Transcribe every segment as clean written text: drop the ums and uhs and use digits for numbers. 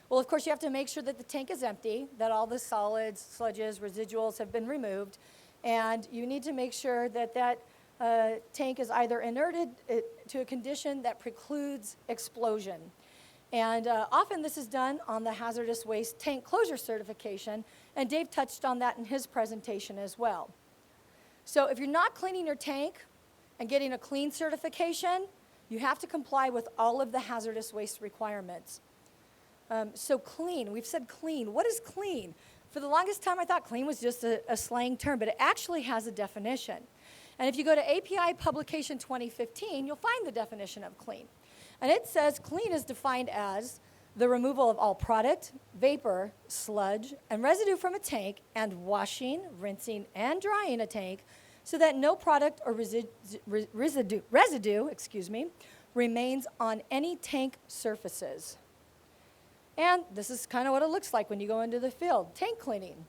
Well, of course, you have to make sure that the tank is empty, that all the solids, sludges, residuals have been removed, and you need to make sure that that tank is either inerted to a condition that precludes explosion. And often this is done on the hazardous waste tank closure certification, and Dave touched on that in his presentation as well. So if you're not cleaning your tank and getting a clean certification, you have to comply with all of the hazardous waste requirements. So clean, we've said clean. What is clean? For the longest time, I thought clean was just a slang term, but it actually has a definition. And if you go to API Publication 2015, you'll find the definition of clean. And it says clean is defined as the removal of all product, vapor, sludge, and residue from a tank, and washing, rinsing, and drying a tank so that no product or residue remains on any tank surfaces. And this is kind of what it looks like when you go into the field, tank cleaning.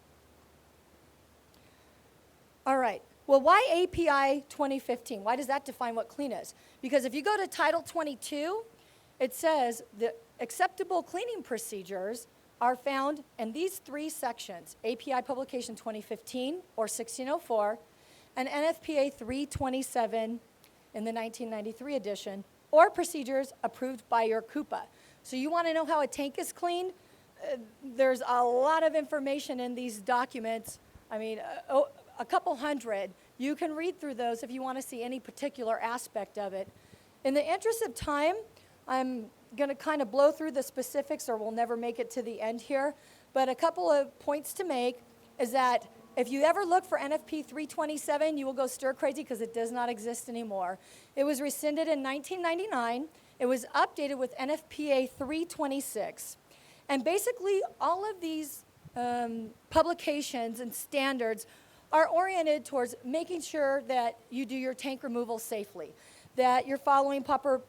All right, well, why API 2015? Why does that define what clean is? Because if you go to Title 22, it says the acceptable cleaning procedures are found in these three sections, API Publication 2015, or 1604, and NFPA 327 in the 1993 edition, or procedures approved by your CUPA. So you want to know how a tank is cleaned? There's a lot of information in these documents. I mean, a couple hundred. You can read through those if you want to see any particular aspect of it. In the interest of time, I'm going to kind of blow through the specifics, or we'll never make it to the end here. But a couple of points to make is that if you ever look for NFP 327, you will go stir crazy because it does not exist anymore. It was rescinded in 1999. It was updated with NFPA 326. And basically, all of these publications and standards are oriented towards making sure that you do your tank removal safely, that you're following proper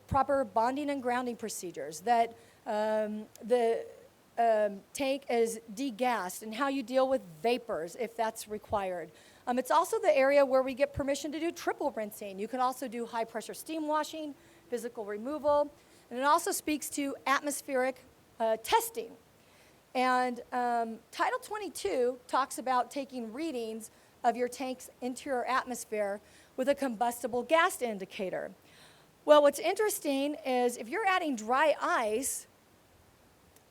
bonding and grounding procedures, that the tank is degassed, and how you deal with vapors if that's required. It's also the area where we get permission to do triple rinsing. You can also do high pressure steam washing, physical removal, and it also speaks to atmospheric testing. And Title 22 talks about taking readings of your tank's interior atmosphere with a combustible gas indicator. Well, what's interesting is if you're adding dry ice,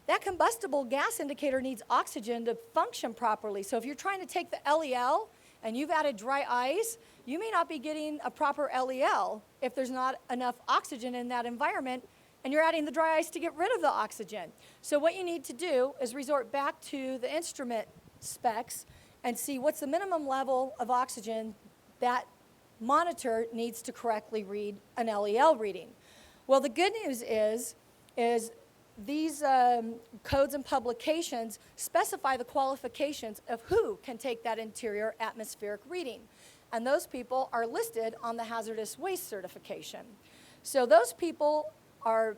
that combustible gas indicator needs oxygen to function properly. So if you're trying to take the LEL and you've added dry ice, you may not be getting a proper LEL if there's not enough oxygen in that environment, and you're adding the dry ice to get rid of the oxygen. So what you need to do is resort back to the instrument specs and see what's the minimum level of oxygen that monitor needs to correctly read an LEL reading. Well, the good news is these codes and publications specify the qualifications of who can take that interior atmospheric reading. And those people are listed on the hazardous waste certification. So those people are,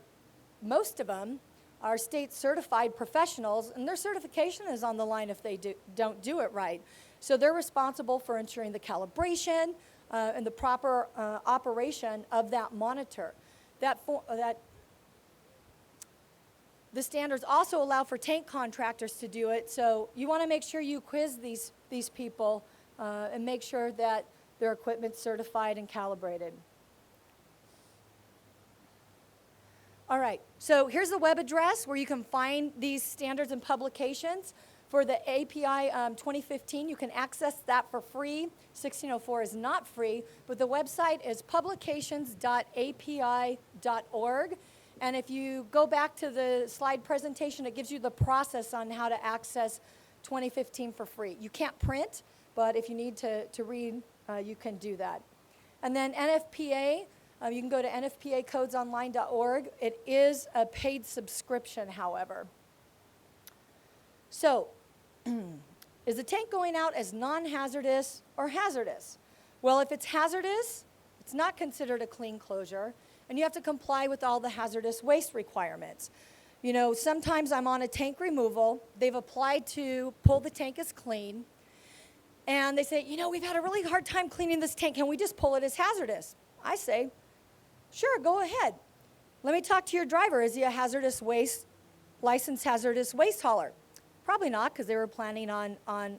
most of them, are state certified professionals, and their certification is on the line if they don't do it right. So they're responsible for ensuring the calibration and the proper operation of that monitor. The standards also allow for tank contractors to do it, so you want to make sure you quiz these people and make sure that their equipment's certified and calibrated. All right, so here's the web address where you can find these standards and publications. For the API 2015, you can access that for free. 1604 is not free, but the website is publications.api.org. And if you go back to the slide presentation, it gives you the process on how to access 2015 for free. You can't print, but if you need to read, you can do that. And then NFPA, you can go to nfpacodesonline.org. It is a paid subscription, however. So, is the tank going out as non-hazardous or hazardous? Well, if it's hazardous, it's not considered a clean closure, and you have to comply with all the hazardous waste requirements. You know, sometimes I'm on a tank removal. They've applied to pull the tank as clean, and they say, you know, we've had a really hard time cleaning this tank. Can we just pull it as hazardous? I say, sure, go ahead. Let me talk to your driver. Is he a hazardous waste licensed hazardous waste hauler? Probably not, because they were planning on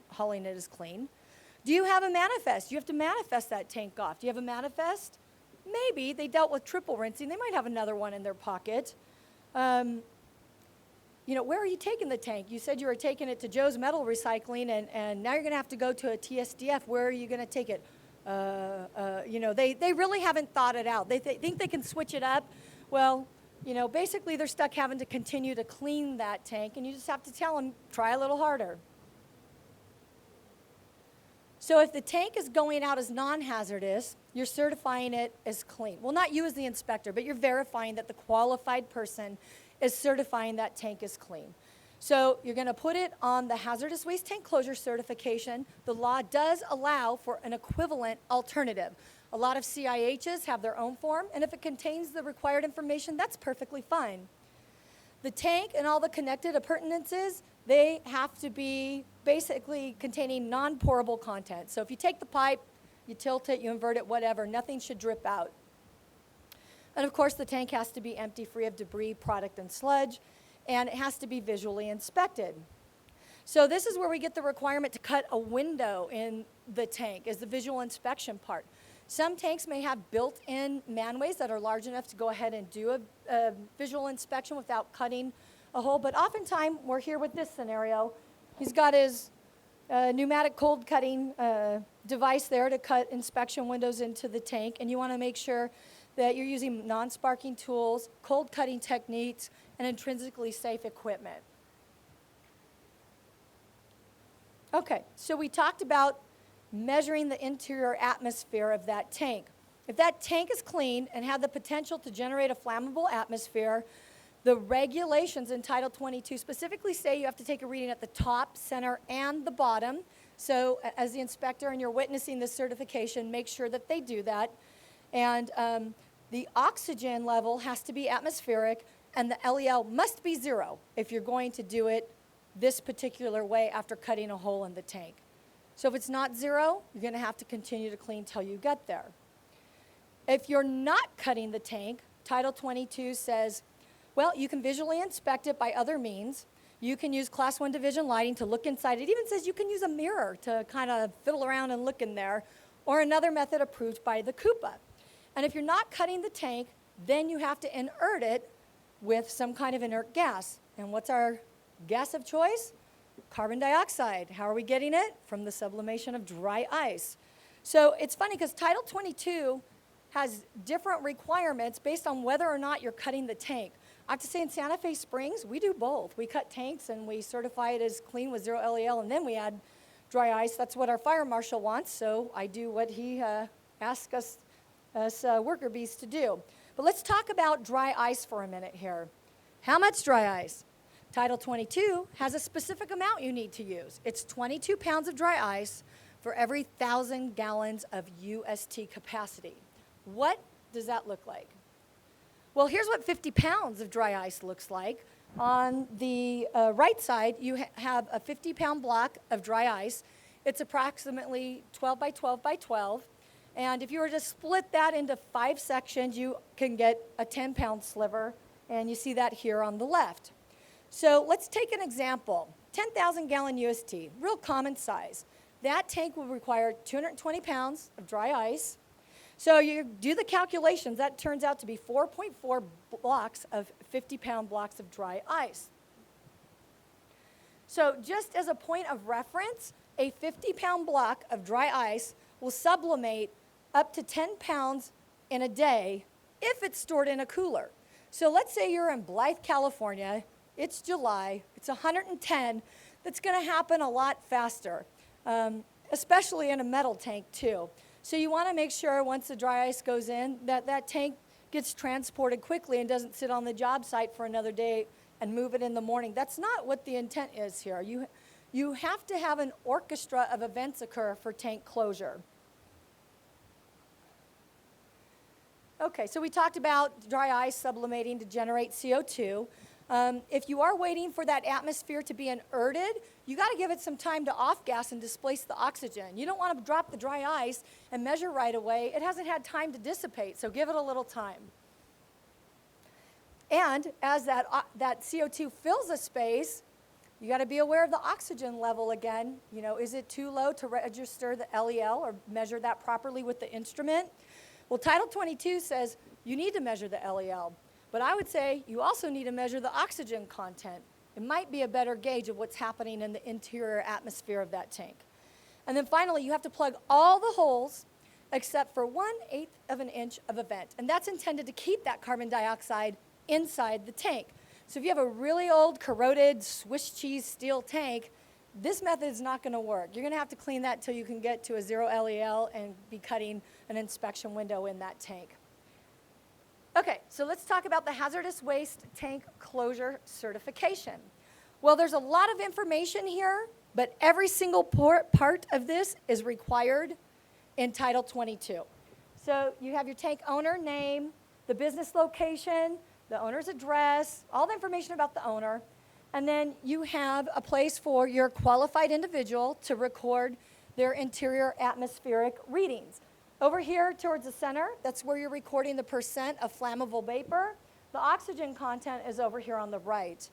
hauling it as clean. Do you have a manifest? You have to manifest that tank off. Do you have a manifest? Maybe. They dealt with triple rinsing. They might have another one in their pocket. Where are you taking the tank? You said you were taking it to Joe's Metal Recycling, and now you're going to have to go to a TSDF. Where are you going to take it? They really haven't thought it out. They think they can switch it up. Well, basically they're stuck having to continue to clean that tank, and you just have to tell them, try a little harder. So if the tank is going out as non-hazardous, you're certifying it as clean. Well, not you as the inspector, but you're verifying that the qualified person is certifying that tank is clean. So you're going to put it on the hazardous waste tank closure certification. The law does allow for an equivalent alternative. A lot of CIHs have their own form, and if it contains the required information, that's perfectly fine. The tank and all the connected appurtenances, they have to be basically containing non-pourable content. So if you take the pipe, you tilt it, you invert it, whatever, nothing should drip out. And of course, the tank has to be empty, free of debris, product, and sludge, and it has to be visually inspected. So this is where we get the requirement to cut a window in the tank as the visual inspection part. Some tanks may have built-in manways that are large enough to go ahead and do a visual inspection without cutting a hole, but oftentimes we're here with this scenario. He's got his pneumatic cold cutting device there to cut inspection windows into the tank, and you want to make sure that you're using non-sparking tools, cold cutting techniques, and intrinsically safe equipment. Okay, so we talked about measuring the interior atmosphere of that tank. If that tank is clean and had the potential to generate a flammable atmosphere, the regulations in Title 22 specifically say you have to take a reading at the top, center, and the bottom. So as the inspector and you're witnessing this certification, make sure that they do that. And the oxygen level has to be atmospheric, and the LEL must be 0 if you're going to do it this particular way after cutting a hole in the tank. So if it's not 0, you're going to have to continue to clean till you get there. If you're not cutting the tank, Title 22 says, well, you can visually inspect it by other means. You can use Class 1 division lighting to look inside. It even says you can use a mirror to kind of fiddle around and look in there, or another method approved by the CUPA. And if you're not cutting the tank, then you have to inert it with some kind of inert gas. And what's our gas of choice? Carbon dioxide. How are we getting it? From the sublimation of dry ice. So it's funny because Title 22 has different requirements based on whether or not you're cutting the tank. I have to say in Santa Fe Springs, we do both. We cut tanks and we certify it as clean with 0 LEL, and then we add dry ice. That's what our fire marshal wants, so I do what he asks us worker bees to do. But let's talk about dry ice for a minute here. How much dry ice? Title 22 has a specific amount you need to use. It's 22 pounds of dry ice for every 1,000 gallons of UST capacity. What does that look like? Well, here's what 50 pounds of dry ice looks like. On the right side, you have a 50-pound block of dry ice. It's approximately 12 by 12 by 12. And if you were to split that into 5 sections, you can get a 10-pound sliver, and you see that here on the left. So let's take an example. 10,000-gallon UST, real common size. That tank will require 220 pounds of dry ice. So you do the calculations, that turns out to be 4.4 blocks of 50-pound blocks of dry ice. So just as a point of reference, a 50-pound block of dry ice will sublimate up to 10 pounds in a day if it's stored in a cooler. So let's say you're in Blythe, California, it's July, it's 110, that's going to happen a lot faster, especially in a metal tank too. So you want to make sure once the dry ice goes in that that tank gets transported quickly and doesn't sit on the job site for another day and move it in the morning. That's not what the intent is here. You have to have an orchestra of events occur for tank closure. Okay, so we talked about dry ice sublimating to generate CO2. If you are waiting for that atmosphere to be inerted, you got to give it some time to off-gas and displace the oxygen. You don't want to drop the dry ice and measure right away. It hasn't had time to dissipate, so give it a little time. And as that CO2 fills a space, you got to be aware of the oxygen level again. You know, is it too low to register the LEL or measure that properly with the instrument? Well, Title 22 says you need to measure the LEL, but I would say you also need to measure the oxygen content. It might be a better gauge of what's happening in the interior atmosphere of that tank. And then finally, you have to plug all the holes except for 1/8 of an inch of a vent. And that's intended to keep that carbon dioxide inside the tank. So if you have a really old, corroded, Swiss cheese steel tank, this method is not going to work. You're going to have to clean that until you can get to a 0 LEL and be cutting an inspection window in that tank. Okay, so let's talk about the hazardous waste tank closure certification. Well, there's a lot of information here, but every single part of this is required in Title 22. So you have your tank owner name, the business location, the owner's address, all the information about the owner, and then you have a place for your qualified individual to record their interior atmospheric readings. Over here towards the center, that's where you're recording the percent of flammable vapor. The oxygen content is over here on the right.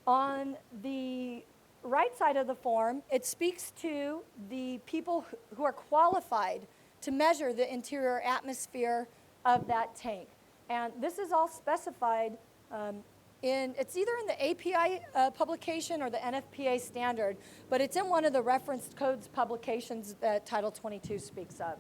On the right side of the form, it speaks to the people who are qualified to measure the interior atmosphere of that tank. And this is all specified it's either in the API publication or the NFPA standard, but it's in one of the reference codes publications that Title 22 speaks of.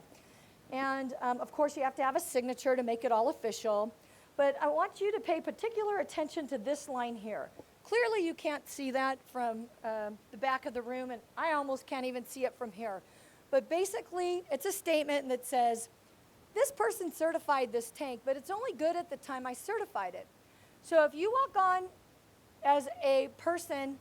And of course, you have to have a signature to make it all official. But I want you to pay particular attention to this line here. Clearly, you can't see that from the back of the room, and I almost can't even see it from here. But basically, it's a statement that says, this person certified this tank, but it's only good at the time I certified it. So if you walk on as a person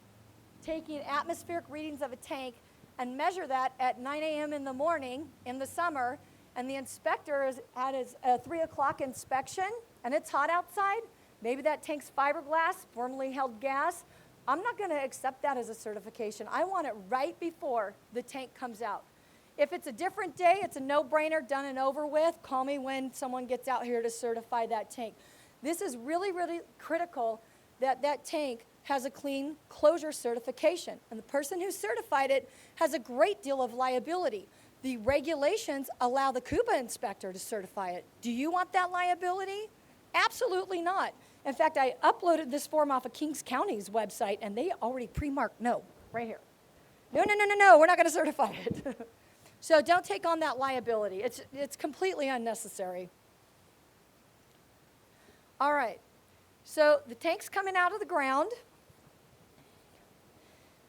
taking atmospheric readings of a tank and measure that at 9 a.m. in the morning in the summer, and the inspector is at his 3 o'clock inspection, and it's hot outside, maybe that tank's fiberglass, formerly held gas, I'm not going to accept that as a certification. I want it right before the tank comes out. If it's a different day, it's a no-brainer, done and over with. Call me when someone gets out here to certify that tank. This is really, really critical that that tank has a clean closure certification. And the person who certified it has a great deal of liability. The regulations allow the CUPA inspector to certify it. Do you want that liability? Absolutely not. In fact, I uploaded this form off of Kings County's website, and they already pre-marked no, right here. No, we're not going to certify it. So don't take on that liability. It's completely unnecessary. All right, so the tank's coming out of the ground,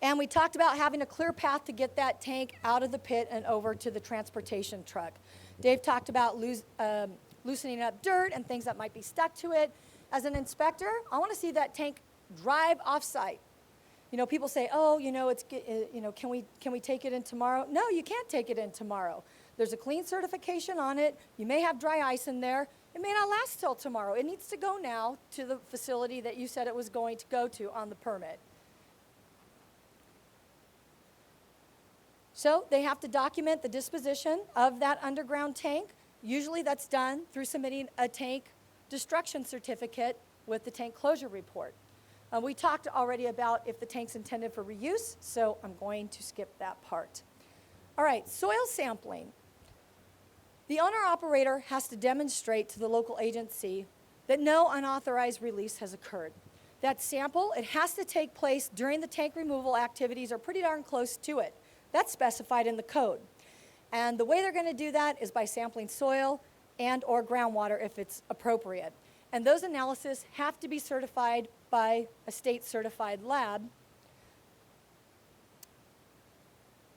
and we talked about having a clear path to get that tank out of the pit and over to the transportation truck. Dave talked about loosening up dirt and things that might be stuck to it. As an inspector, I want to see that tank drive off-site. You know, people say, oh, you know, can we take it in tomorrow? No, you can't take it in tomorrow. There's a clean certification on it. You may have dry ice in there. It may not last till tomorrow. It needs to go now to the facility that you said it was going to go to on the permit. So they have to document the disposition of that underground tank. Usually that's done through submitting a tank destruction certificate with the tank closure report. We talked already about if the tank's intended for reuse, so I'm going to skip that part. All right, soil sampling. The owner-operator has to demonstrate to the local agency that no unauthorized release has occurred. That sample, it has to take place during the tank removal activities or pretty darn close to it. That's specified in the code. And the way they're going to do that is by sampling soil and or groundwater if it's appropriate. And those analyses have to be certified by a state-certified lab.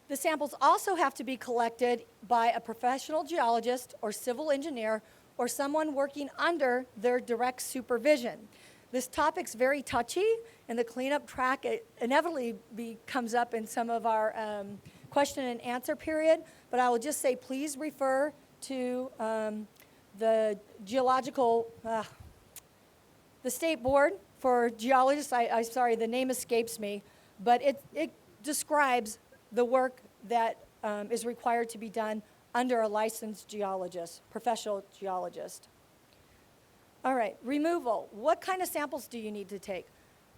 The samples also have to be collected by a professional geologist or civil engineer or someone working under their direct supervision. This topic's very touchy, and the cleanup track it inevitably comes up in some of our question and answer period, but I will just say please refer to the State Board for Geologists. I'm sorry, the name escapes me, but it describes the work that is required to be done under a licensed geologist, professional geologist. All right, removal. What kind of samples do you need to take?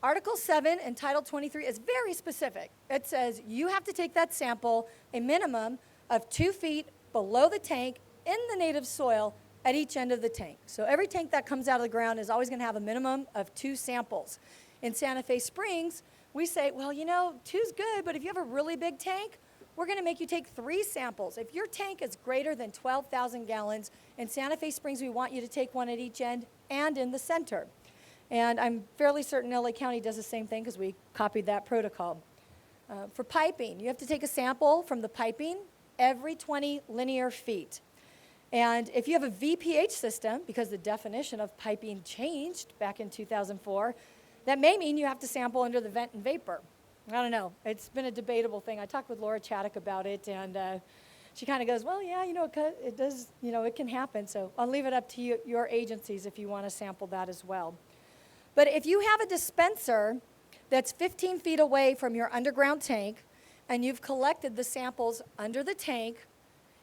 Article 7 and Title 23 is very specific. It says you have to take that sample a minimum of 2 feet below the tank in the native soil at each end of the tank. So every tank that comes out of the ground is always going to have a minimum of 2 samples. In Santa Fe Springs, we say, well, 2's good, but if you have a really big tank, we're going to make you take 3 samples. If your tank is greater than 12,000 gallons, in Santa Fe Springs, we want you to take 1 at each end and in the center. And I'm fairly certain LA County does the same thing because we copied that protocol. For piping, you have to take a sample from the piping every 20 linear feet. And if you have a VPH system, because the definition of piping changed back in 2004, that may mean you have to sample under the vent and vapor. I don't know. It's been a debatable thing. I talked with Laura Chaddock about it, and she kind of goes, well, yeah, it does, it can happen. So I'll leave it up to you, your agencies if you want to sample that as well. But if you have a dispenser that's 15 feet away from your underground tank, and you've collected the samples under the tank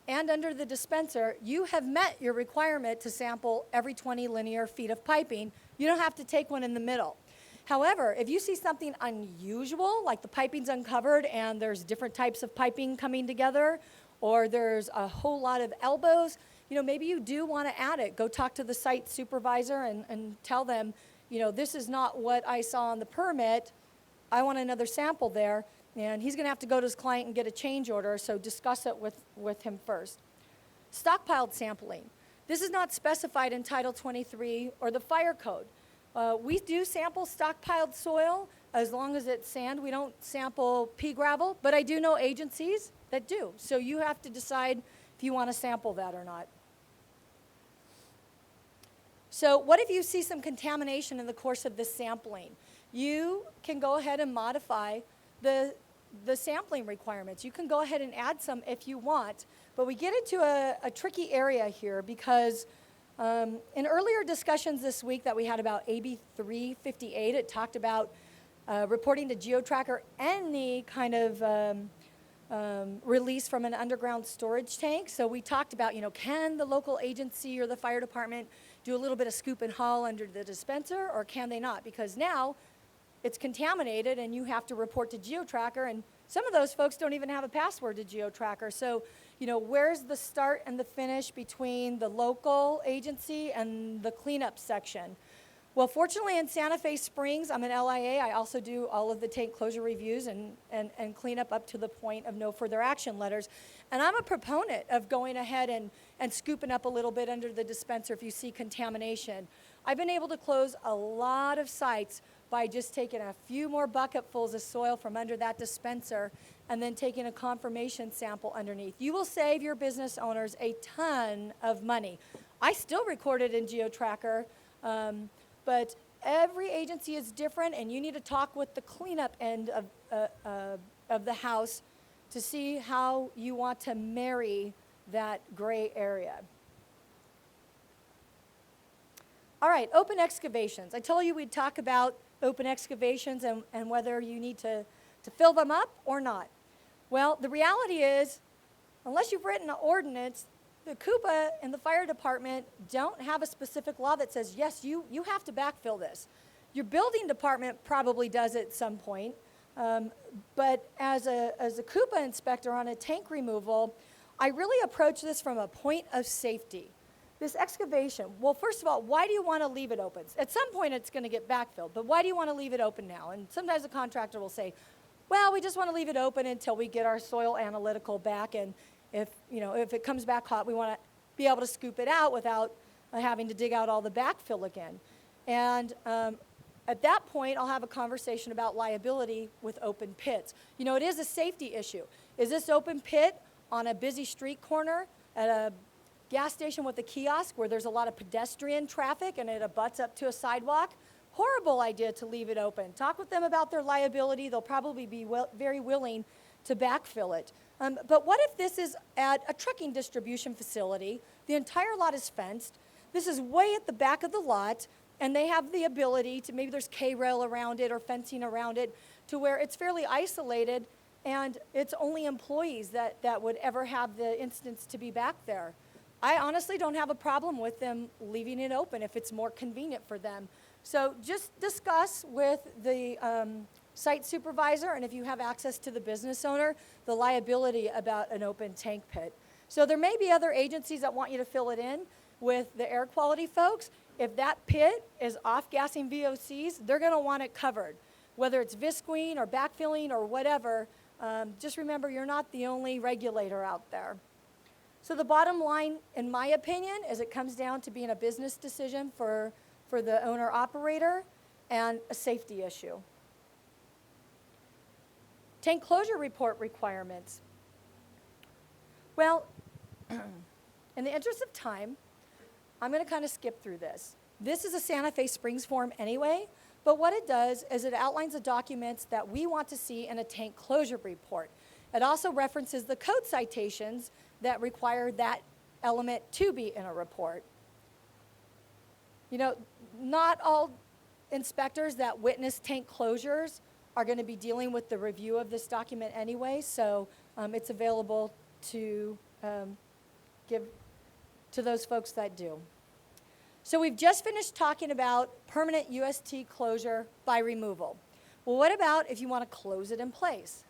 and under the dispenser, you have met your requirement to sample every 20 linear feet of piping. You don't have to take one in the middle. However, if you see something unusual, like the piping's uncovered and there's different types of piping coming together, or there's a whole lot of elbows, maybe you do want to add it. Go talk to the site supervisor and tell them, this is not what I saw on the permit. I want another sample there. And he's going to have to go to his client and get a change order, so discuss it with him first. Stockpiled sampling. This is not specified in Title 23 or the Fire Code. We do sample stockpiled soil as long as it's sand. We don't sample pea gravel, but I do know agencies that do. So you have to decide if you want to sample that or not. So what if you see some contamination in the course of this sampling? You can go ahead and modify the sampling requirements. You can go ahead and add some if you want, but we get into a tricky area here because in earlier discussions this week that we had about AB 358, it talked about reporting to GeoTracker any kind of release from an underground storage tank. So we talked about, can the local agency or the fire department do a little bit of scoop and haul under the dispenser, or can they not? Because now it's contaminated and you have to report to GeoTracker, and some of those folks don't even have a password to GeoTracker. So, where's the start and the finish between the local agency and the cleanup section? Well, fortunately in Santa Fe Springs, I'm an LIA. I also do all of the tank closure reviews and cleanup up to the point of no further action letters. And I'm a proponent of going ahead and scooping up a little bit under the dispenser if you see contamination. I've been able to close a lot of sites by just taking a few more bucketfuls of soil from under that dispenser and then taking a confirmation sample underneath. You will save your business owners a ton of money. I still record it in GeoTracker, but every agency is different, and you need to talk with the cleanup end of the house to see how you want to marry that gray area. All right, open excavations. I told you we'd talk about open excavations and whether you need to fill them up or not. Well, the reality is, unless you've written an ordinance, the CUPA and the fire department don't have a specific law that says, yes, you have to backfill this. Your building department probably does at some point, but as a CUPA inspector on a tank removal, I really approach this from a point of safety. This excavation, well, first of all, why do you want to leave it open? At some point, it's going to get backfilled, but why do you want to leave it open now? And sometimes the contractor will say, well, we just want to leave it open until we get our soil analytical back, and if it comes back hot, we want to be able to scoop it out without having to dig out all the backfill again. And at that point, I'll have a conversation about liability with open pits. It is a safety issue. Is this open pit on a busy street corner at a gas station with a kiosk where there's a lot of pedestrian traffic and it abuts up to a sidewalk? Horrible idea to leave it open. Talk with them about their liability. They'll probably be very willing to backfill it. But what if this is at a trucking distribution facility? The entire lot is fenced. This is way at the back of the lot, and they have the ability to, maybe there's K-rail around it or fencing around it, to where it's fairly isolated, and it's only employees that would ever have the instance to be back there. I honestly don't have a problem with them leaving it open if it's more convenient for them. So just discuss with the site supervisor, and if you have access to the business owner, the liability about an open tank pit. So there may be other agencies that want you to fill it in with the air quality folks. If that pit is off-gassing VOCs, they're going to want it covered. Whether it's visqueen or backfilling or whatever, just remember you're not the only regulator out there. So the bottom line, in my opinion, is it comes down to being a business decision for the owner-operator and a safety issue. Tank closure report requirements. Well, in the interest of time, I'm going to kind of skip through this. This is a Santa Fe Springs form anyway, but what it does is it outlines the documents that we want to see in a tank closure report. It also references the code citations that require that element to be in a report. You know, not all inspectors that witness tank closures are going to be dealing with the review of this document anyway, so it's available to give to those folks that do. So we've just finished talking about permanent UST closure by removal. Well, what about if you want to close it in place?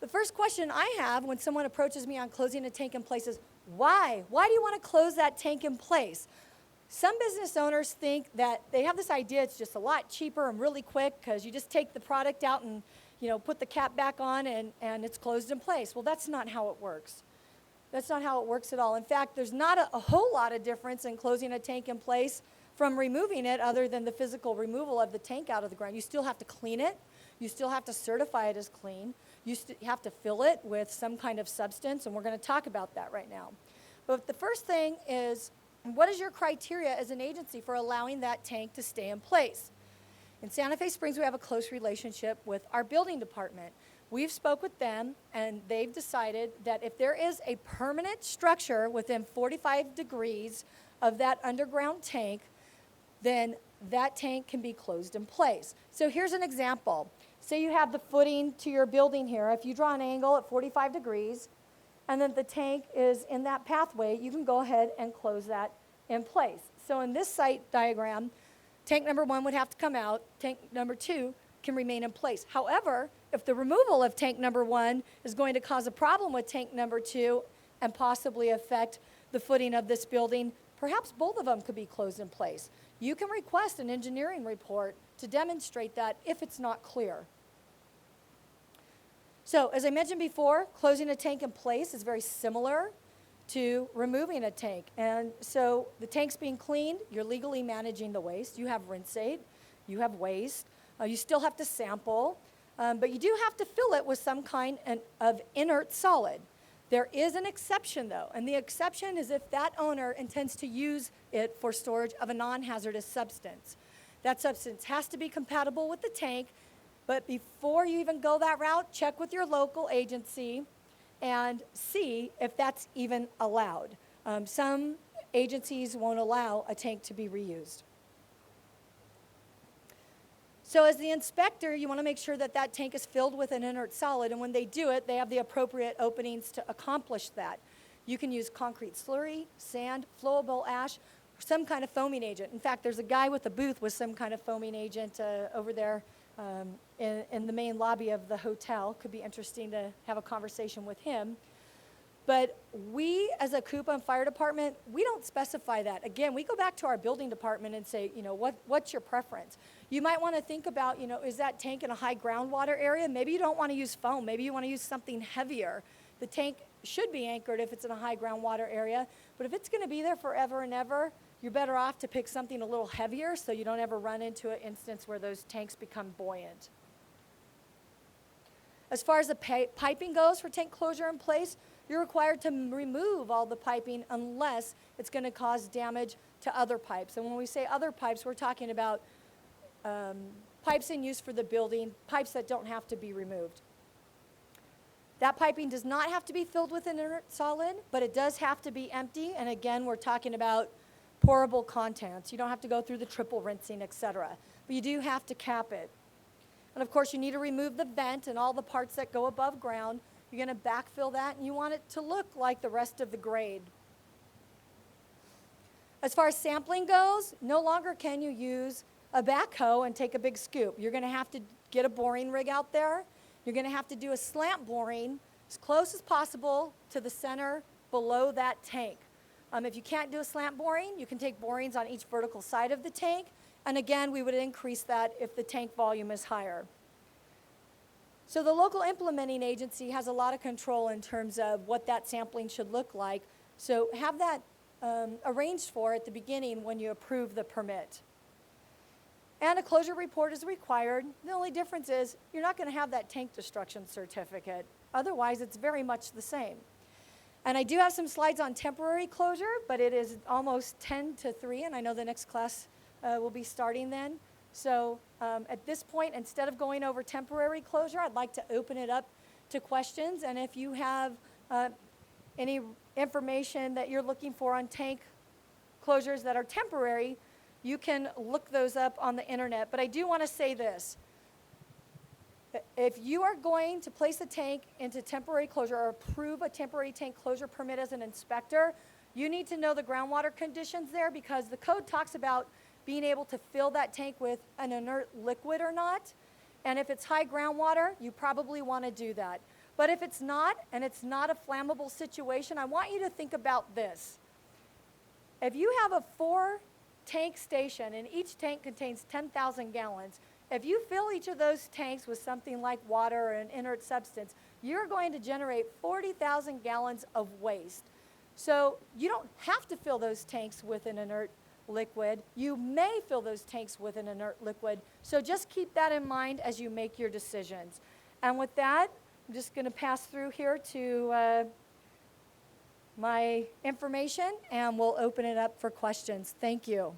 The first question I have when someone approaches me on closing a tank in place is, why? Why do you want to close that tank in place? Some business owners think that they have this idea it's just a lot cheaper and really quick because you just take the product out and put the cap back on and it's closed in place. Well, that's not how it works. That's not how it works at all. In fact, there's not a whole lot of difference in closing a tank in place from removing it other than the physical removal of the tank out of the ground. You still have to clean it. You still have to certify it as clean. You have to fill it with some kind of substance, and we're going to talk about that right now. But the first thing is, what is your criteria as an agency for allowing that tank to stay in place? In Santa Fe Springs, we have a close relationship with our building department. We've spoke with them, and they've decided that if there is a permanent structure within 45 degrees of that underground tank, then that tank can be closed in place. So here's an example. Say you have the footing to your building here. If you draw an angle at 45 degrees, and then the tank is in that pathway, you can go ahead and close that in place. So in this site diagram, tank number 1 would have to come out, tank number 2 can remain in place. However, if the removal of tank number 1 is going to cause a problem with tank number 2 and possibly affect the footing of this building, perhaps both of them could be closed in place. You can request an engineering report to demonstrate that if it's not clear. So, as I mentioned before, closing a tank in place is very similar to removing a tank. And so the tank's being cleaned, you're legally managing the waste. You have rinsate, you have waste. You still have to sample, but you do have to fill it with some kind of inert solid. There is an exception, though, and the exception is if that owner intends to use it for storage of a non-hazardous substance. That substance has to be compatible with the tank, but before you even go that route, check with your local agency and see if that's even allowed. Some agencies won't allow a tank to be reused. So as the inspector, you want to make sure that that tank is filled with an inert solid, and when they do it, they have the appropriate openings to accomplish that. You can use concrete slurry, sand, flowable ash, or some kind of foaming agent. In fact, there's a guy with a booth with some kind of foaming agent over there in the main lobby of the hotel. Could be interesting to have a conversation with him. But we, as a CUPA and Fire Department, we don't specify that. Again, we go back to our building department and say, what's your preference? You might want to think about, is that tank in a high groundwater area? Maybe you don't want to use foam. Maybe you want to use something heavier. The tank should be anchored if it's in a high groundwater area. But if it's going to be there forever and ever, you're better off to pick something a little heavier so you don't ever run into an instance where those tanks become buoyant. As far as the piping goes for tank closure in place, you're required to remove all the piping unless it's going to cause damage to other pipes. And when we say other pipes, we're talking about pipes in use for the building, pipes that don't have to be removed. That piping does not have to be filled with an inert solid, but it does have to be empty. And again, we're talking about pourable contents. You don't have to go through the triple rinsing, etc. But you do have to cap it. And of course, you need to remove the vent and all the parts that go above ground. You're going to backfill that, and you want it to look like the rest of the grade. As far as sampling goes, no longer can you use a backhoe and take a big scoop. You're going to have to get a boring rig out there. You're going to have to do a slant boring as close as possible to the center below that tank. If you can't do a slant boring, you can take borings on each vertical side of the tank. And again, we would increase that if the tank volume is higher. So the local implementing agency has a lot of control in terms of what that sampling should look like. So have that arranged for at the beginning when you approve the permit. And a closure report is required. The only difference is you're not going to have that tank destruction certificate. Otherwise, it's very much the same. And I do have some slides on temporary closure, but it is almost 10 to 3, and I know the next class will be starting then. So at this point, instead of going over temporary closure, I'd like to open it up to questions. And if you have any information that you're looking for on tank closures that are temporary, you can look those up on the internet. But I do want to say this. If you are going to place a tank into temporary closure or approve a temporary tank closure permit as an inspector, you need to know the groundwater conditions there, because the code talks about being able to fill that tank with an inert liquid or not. And if it's high groundwater, you probably want to do that. But if it's not, and it's not a flammable situation, I want you to think about this. If you have a 4-tank station and each tank contains 10,000 gallons, if you fill each of those tanks with something like water or an inert substance, you're going to generate 40,000 gallons of waste. So you don't have to fill those tanks with an inert liquid. You may fill those tanks with an inert liquid. So just keep that in mind as you make your decisions. And with that, I'm just going to pass through here to my information, and we'll open it up for questions. Thank you.